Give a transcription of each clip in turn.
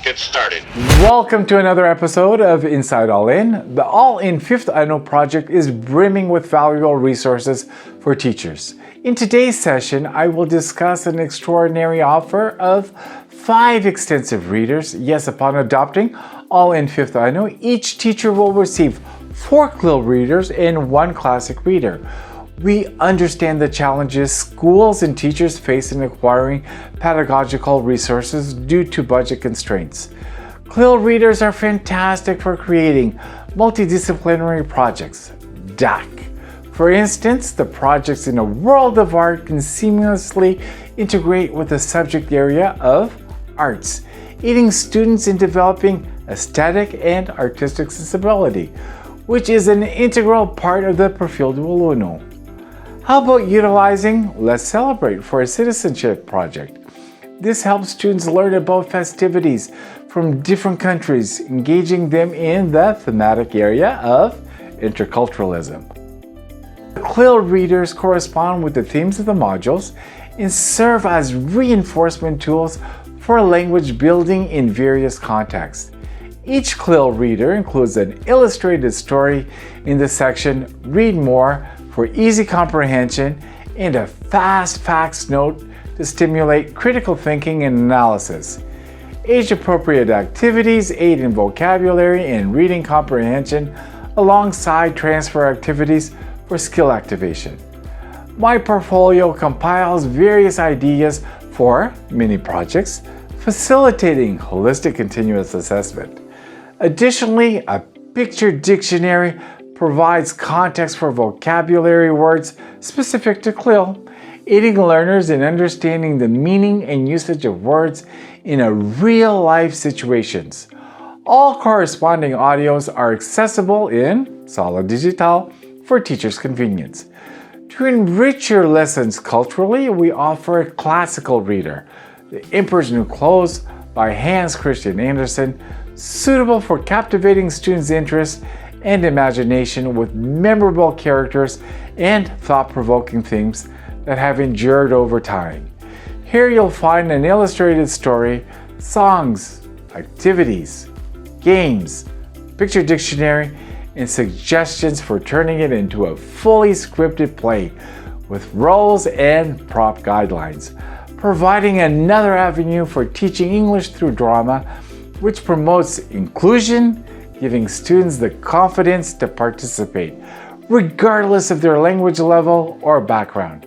get started. Welcome to another episode of Inside All In. The All In 5th Annual Project is brimming with valuable resources for teachers. In today's session, I will discuss an extraordinary offer of 5 extensive readers. Yes, upon adopting All In 5th Annual, each teacher will receive 4 CLIL readers and 1 classic reader. We understand the challenges schools and teachers face in acquiring pedagogical resources due to budget constraints. CLIL readers are fantastic for creating multidisciplinary projects. DAC. For instance, the projects in a world of art can seamlessly integrate with the subject area of arts, aiding students in developing aesthetic and artistic sensibility, which is an integral part of the Perfil do Aluno. How about utilizing Let's Celebrate for a citizenship project? This helps students learn about festivities from different countries, engaging them in the thematic area of interculturalism. The CLIL readers correspond with the themes of the modules and serve as reinforcement tools for language building in various contexts. Each CLIL reader includes an illustrated story in the section Read More for easy comprehension and a fast facts note to stimulate critical thinking and analysis. Age-appropriate activities aid in vocabulary and reading comprehension alongside transfer activities for skill activation. My portfolio compiles various ideas for mini projects, facilitating holistic continuous assessment. Additionally, a picture dictionary provides context for vocabulary words specific to CLIL, aiding learners in understanding the meaning and usage of words in real-life situations. All corresponding audios are accessible in Sala Digital for teachers' convenience. To enrich your lessons culturally, we offer a classical reader, The Emperor's New Clothes by Hans Christian Andersen, suitable for captivating students' interest and imagination with memorable characters and thought-provoking themes that have endured over time. Here you'll find an illustrated story, songs, activities, games, picture dictionary, and suggestions for turning it into a fully scripted play with roles and prop guidelines, providing another avenue for teaching English through drama, which promotes inclusion, giving students the confidence to participate, regardless of their language level or background.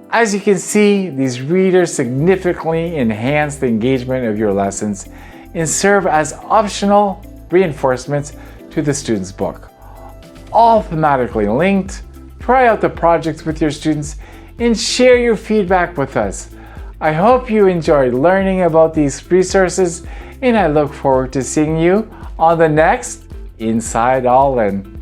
As you can see, these readers significantly enhance the engagement of your lessons and serve as optional reinforcements to the student's book. All thematically linked. Try out the projects with your students and share your feedback with us. I hope you enjoyed learning about these resources, and I look forward to seeing you on the next Inside All In.